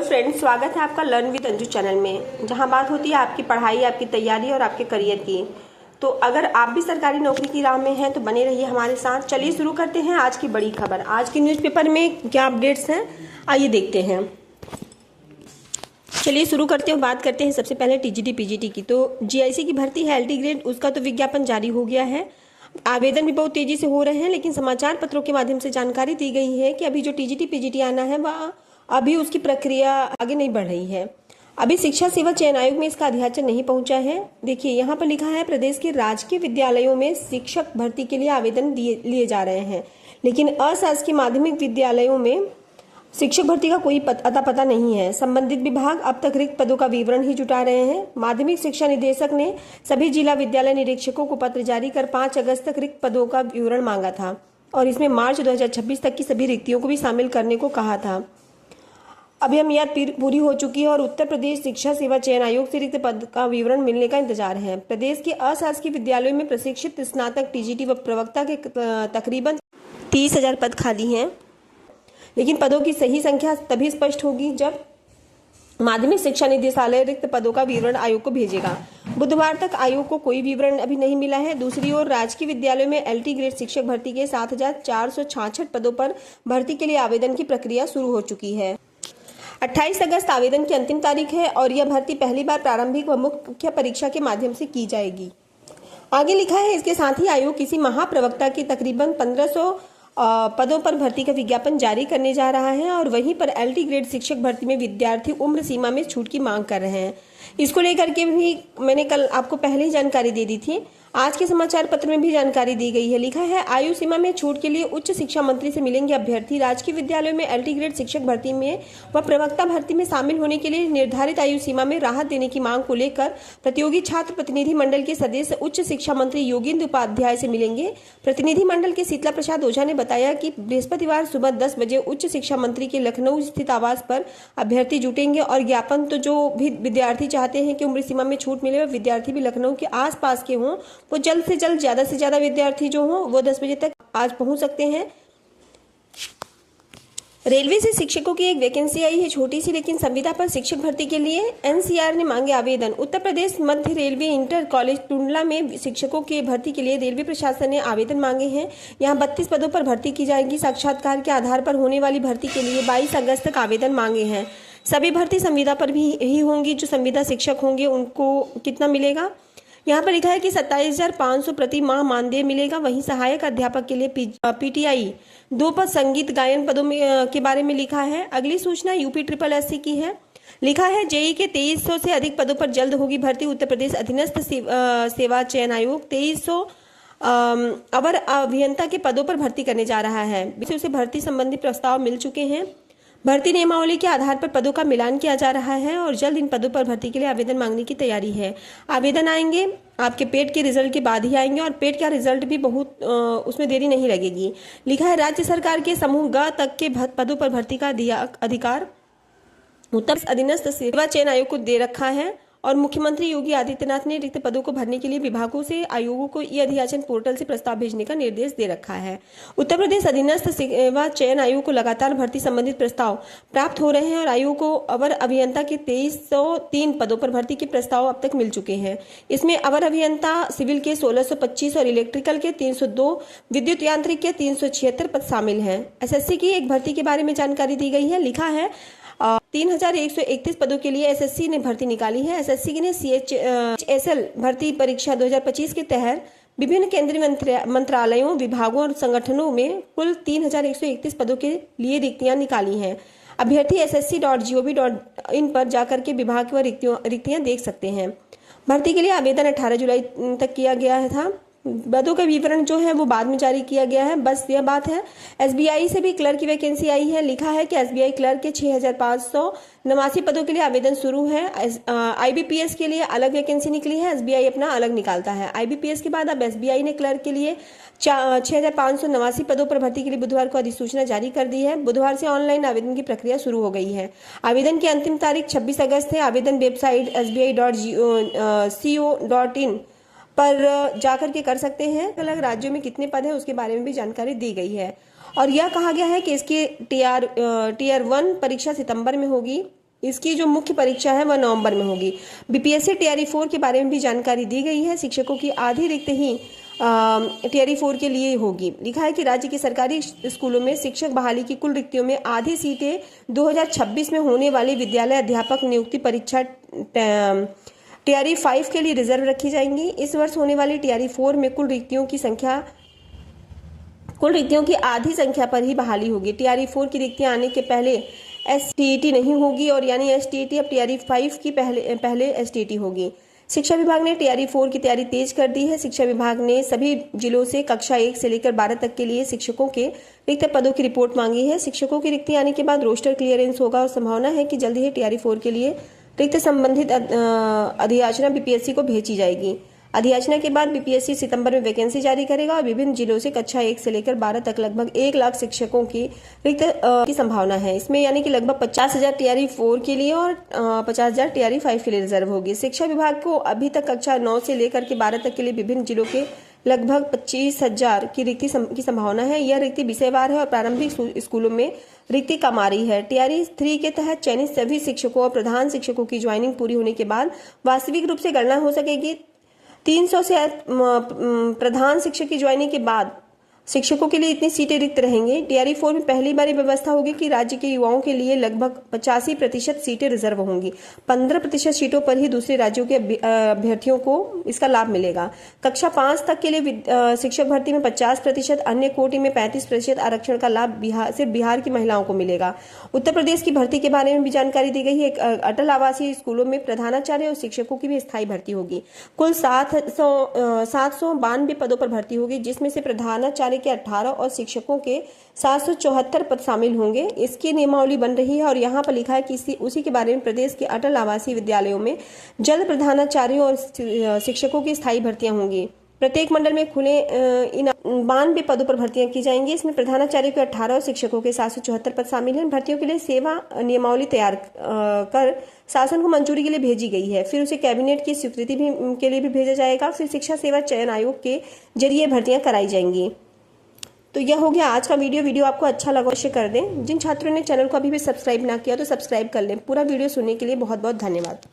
Friends, स्वागत है आपका लर्न विद अंजू चैनल में, जहां बात होती है आपकी पढ़ाई, आपकी तैयारी और आपके करियर की। तो अगर आप भी सरकारी नौकरी की राह में हैं तो बने रहिए हमारे साथ। चलिए शुरू करते हैं आज की बड़ी खबर। आज के न्यूज़पेपर में क्या अपडेट्स हैं, आइए देखते हैं। चलिए शुरू करते हैं, बात करते हैं सबसे पहले टीजीटी पीजीटी की। तो जीआईसी की भर्ती है एलटी ग्रेड, उसका तो विज्ञापन जारी हो गया है। आवेदन भी बहुत तेजी से हो रहे हैं, लेकिन समाचार पत्रों के माध्यम से जानकारी दी गई है कि अभी जो टीजीटी पीजीटी आना है वह अभी उसकी प्रक्रिया आगे नहीं बढ़ रही है। अभी शिक्षा सेवा चयन आयोग में इसका अध्याचन नहीं पहुंचा है। देखिए यहाँ पर लिखा है, प्रदेश के राजकीय विद्यालयों में शिक्षक भर्ती के लिए आवेदन लिए जा रहे हैं, लेकिन अशासकीय माध्यमिक विद्यालयों में शिक्षक भर्ती का कोई अता पता नहीं है। संबंधित विभाग अब तक रिक्त पदों का विवरण ही जुटा रहे हैं। माध्यमिक शिक्षा निदेशक ने सभी जिला विद्यालय निरीक्षकों को पत्र जारी कर 5 अगस्त तक रिक्त पदों का विवरण मांगा था और इसमें मार्च 2026 तक की सभी रिक्तियों को भी शामिल करने को कहा था। अभी मियाद पूरी हो चुकी है और उत्तर प्रदेश शिक्षा सेवा चयन आयोग से रिक्त पद का विवरण मिलने का इंतजार है। प्रदेश के अशासकीय विद्यालयों में प्रशिक्षित स्नातक टीजीटी व प्रवक्ता के तकरीबन 30,000 पद खाली हैं, लेकिन पदों की सही संख्या तभी स्पष्ट होगी जब माध्यमिक शिक्षा निदेशालय रिक्त पदों का विवरण आयोग को भेजेगा। बुधवार तक आयोग को कोई विवरण अभी नहीं मिला है। दूसरी ओर राजकीय विद्यालयों में एलटी ग्रेड शिक्षक भर्ती के 7,466 पदों पर भर्ती के लिए आवेदन की प्रक्रिया शुरू हो चुकी है। 28 अगस्त आवेदन की अंतिम तारीख है और यह भर्ती पहली बार प्रारंभिक व मुख्य परीक्षा के माध्यम से की जाएगी। आगे लिखा है, इसके साथ ही आयोग किसी महाप्रवक्ता के तकरीबन 1500 पदों पर भर्ती का विज्ञापन जारी करने जा रहा है और वहीं पर एलटी ग्रेड शिक्षक भर्ती में विद्यार्थी उम्र सीमा में छूट की मांग कर रहे हैं। इसको लेकर के भी मैंने कल आपको पहले ही जानकारी दे दी थी। आज के समाचार पत्र में भी जानकारी दी गई है। लिखा है, आयु सीमा में छूट के लिए उच्च शिक्षा मंत्री से मिलेंगे अभ्यर्थी। राजकीय विद्यालयों में एलटी ग्रेड शिक्षक भर्ती में व प्रवक्ता भर्ती में शामिल होने के लिए निर्धारित आयु सीमा में राहत देने की मांग को लेकर प्रतियोगी छात्र प्रतिनिधि मंडल के सदस्य उच्च शिक्षा मंत्री योगेंद्र उपाध्याय से मिलेंगे। प्रतिनिधि मंडल के शीतला प्रसाद ओझा ने बताया कि बृहस्पतिवार सुबह 10 बजे उच्च शिक्षा मंत्री के लखनऊ स्थित आवास पर अभ्यर्थी जुटेंगे और ज्ञापन तो जो भी विद्यार्थी चाहते हैं कि उम्र सीमा में छूट मिले, विद्यार्थी भी लखनऊ के आसपास के हों, वो जल्द से जल्द ज्यादा से ज्यादा विद्यार्थी जो हों वो 10 बजे तक आज पहुंच सकते हैं। रेलवे से शिक्षकों की एक वैकेंसी आई है, छोटी सी लेकिन संविदा पर शिक्षक भर्ती के लिए एनसीआर ने मांगे आवेदन। Uttar Pradesh Madhya railway inter college Tundla में शिक्षकों की भर्ती के लिए रेलवे प्रशासन ने आवेदन मांगे हैं। यहां 32 पदों पर भर्ती की जाएगी। साक्षात्कार के आधार पर होने वाली भर्ती के लिए 22 अगस्त तक आवेदन मांगे हैं। सभी भर्ती संविदा पर भी ही होंगी। जो संविदा शिक्षक होंगे उनको कितना मिलेगा, यहाँ पर लिखा है कि 27,500 प्रति माह मानदेय मिलेगा। वहीं सहायक अध्यापक के लिए पीटीआई 2 पद, संगीत गायन पदों में के बारे में लिखा है। अगली सूचना यूपी SSS की है। लिखा है, जेई के 2300 से अधिक पदों पर जल्द होगी भर्ती। उत्तर प्रदेश अधीनस्थ सेवा चयन आयोग 2300 अवर अभियंता के पदों पर भर्ती करने जा रहा है। उसे भर्ती संबंधी प्रस्ताव मिल चुके हैं। भर्ती नियमावली के आधार पर पदों का मिलान किया जा रहा है और जल्द इन पदों पर भर्ती के लिए आवेदन मांगने की तैयारी है। आवेदन आएंगे आपके पेट के रिजल्ट के बाद ही आएंगे और पेट का रिजल्ट भी बहुत उसमें देरी नहीं लगेगी। लिखा है, राज्य सरकार के समूह ग तक के पदों पर भर्ती का अधिकार उत्तर अधीनस्थ सेवा चयन आयोग को दे रखा है और मुख्यमंत्री योगी आदित्यनाथ ने रिक्त पदों को भरने के लिए विभागों से आयोगों को ई अधियाचन पोर्टल से प्रस्ताव भेजने का निर्देश दे रखा है। उत्तर प्रदेश अधीनस्थ सेवा चयन आयोग को लगातार भर्ती संबंधित प्रस्ताव प्राप्त हो रहे हैं और आयोग को अवर अभियंता के 2303 पदों पर भर्ती के प्रस्ताव अब तक मिल चुके हैं। इसमें अवर अभियंता सिविल के 1625 और इलेक्ट्रिकल के 302, विद्युत यांत्रिक के 376 पद शामिल हैं। एसएससी की एक भर्ती के बारे में जानकारी दी गई है। लिखा है, 3,131 पदों के लिए एसएससी ने भर्ती निकाली है। एसएससी ने CHSL भर्ती परीक्षा 2025 के तहत विभिन्न केंद्रीय मंत्रालयों, विभागों और संगठनों में कुल 3,131 पदों के लिए रिक्तियां निकाली हैं। अभ्यर्थी ssc.gov.in पर जाकर के विभाग व रिक्तियां देख सकते हैं। भर्ती के लिए आवेदन 18 जुलाई तक किया गया था। पदों का विवरण जो है वो बाद में जारी किया गया है। बस यह बात है। एसबीआई से भी क्लर्क की वैकेंसी आई है। लिखा है कि एसबीआई क्लर्क के 6,589 पदों के लिए आवेदन शुरू है। आईबीपीएस के लिए अलग वैकेंसी निकली है। एसबीआई अपना अलग निकालता है। आईबीपीएस के बाद अब एसबीआई ने क्लर्क के लिए 6,589 पदों पर भर्ती के लिए बुधवार को अधिसूचना जारी कर दी है। बुधवार से ऑनलाइन आवेदन की प्रक्रिया शुरू हो गई है। आवेदन की अंतिम तारीख 26 अगस्त है। आवेदन वेबसाइट sbi.co.in पर जाकर के कर सकते हैं। अलग राज्यों में कितने पद हैं उसके बारे में भी जानकारी दी गई है और यह कहा गया है कि इसकी टीआर 1 परीक्षा सितंबर में होगी इसकी जो मुख्य परीक्षा है वह नवंबर में होगी। बीपीएससी टीआरई 4 के बारे में भी जानकारी दी गई है। शिक्षकों की आधी रिक्त ही टीआरई 4 के लिए होगी। लिखा है कि राज्य के सरकारी स्कूलों में शिक्षक बहाली की कुल रिक्तियों में आधी सीटें 2026 में होने वाली विद्यालय अध्यापक नियुक्ति परीक्षा टीआरई 5 के लिए रिजर्व रखी जाएंगी। इस वर्ष होने वाली टीआरई 4 में कुल रिक्तियों की आधी संख्या पर ही बहाली होगी। टीआरई 4 की रिक्तियां आने के पहले एसटीईटी नहीं होगी और यानी एसटीईटी अब टीआरई 5 की पहले एसटीईटी होगी। शिक्षा विभाग ने टीआरई 4 की तैयारी तेज कर दी है। शिक्षा विभाग ने सभी जिलों से कक्षा 1 से लेकर 12 तक के लिए शिक्षकों के रिक्त पदों की रिपोर्ट मांगी है। शिक्षकों की रिक्ति आने के बाद रोस्टर क्लियरेंस होगा और संभावना है कि जल्द ही टीआरई 4 के लिए रिक्त संबंधित अधियाचना बीपीएससी को भेजी जाएगी। अधियाचना के बाद बीपीएससी सितंबर में वैकेंसी जारी करेगा और विभिन्न जिलों से कक्षा 1 से लेकर 12 तक लगभग 1 लाख शिक्षकों की रिक्त की संभावना है। इसमें यानी कि लगभग 50,000 टीआरई 4 के लिए और 50,000 टीआरई 5 के लिए रिजर्व होगी। शिक्षा विभाग को अभी तक कक्षा 9 से लेकर के 12 तक के लिए विभिन्न जिलों के लगभग 25,000 की रिक्ति की संभावना है। यह रिक्ति विषयवार है और प्रारंभिक स्कूलों में रिक्ति कम आ रही है। टीआरई 3 के तहत चयनित सभी शिक्षकों और प्रधान शिक्षकों की ज्वाइनिंग पूरी होने के बाद वास्तविक रूप से गणना हो सकेगी। 300 से प्रधान शिक्षक की ज्वाइनिंग के बाद शिक्षकों के लिए इतनी सीटें रिक्त रहेंगी। टीआरई 4 में पहली बार व्यवस्था होगी कि राज्य के युवाओं के लिए लगभग 85% सीटें रिजर्व होंगी। 15% सीटों पर ही दूसरे राज्यों के अभ्यर्थियों को इसका लाभ मिलेगा। कक्षा 5 तक के लिए शिक्षक भर्ती में 50%, अन्य कोटि में 35% आरक्षण का लाभ सिर्फ बिहार की महिलाओं को मिलेगा। उत्तर प्रदेश की भर्ती के बारे में भी जानकारी दी गई है। अटल आवासीय स्कूलों में प्रधानाचार्य और शिक्षकों की भी स्थायी भर्ती होगी। कुल 792 पदों पर भर्ती होगी, जिसमें से प्रधानाचार्य के 18 और शिक्षकों के 774 पद शामिल होंगे। इसकी नियमावली बन रही है और यहाँ पर लिखा है कि उसी के बारे में प्रदेश के अटल आवासीय विद्यालयों में जल्द प्रधानाचार्यों और शिक्षकों की स्थायी भर्तियां होंगी। प्रत्येक मंडल में खुले इन 92 पदों पर भर्तियां की जाएंगी। इसमें प्रधानाचार्य के 18 और शिक्षकों के 774 पद शामिल हैं। भर्तियों के लिए सेवा नियमावली तैयार कर शासन को मंजूरी के लिए भेजी गई है। फिर उसे कैबिनेट की स्वीकृति के लिए भी भेजा जाएगा। फिर शिक्षा सेवा चयन आयोग के जरिए भर्तियां कराई जाएंगी। तो यह हो गया आज का वीडियो आपको अच्छा लगा अवश्य कर दें। जिन छात्रों ने चैनल को अभी भी सब्सक्राइब ना किया तो सब्सक्राइब कर लें। पूरा वीडियो सुनने के लिए बहुत बहुत धन्यवाद।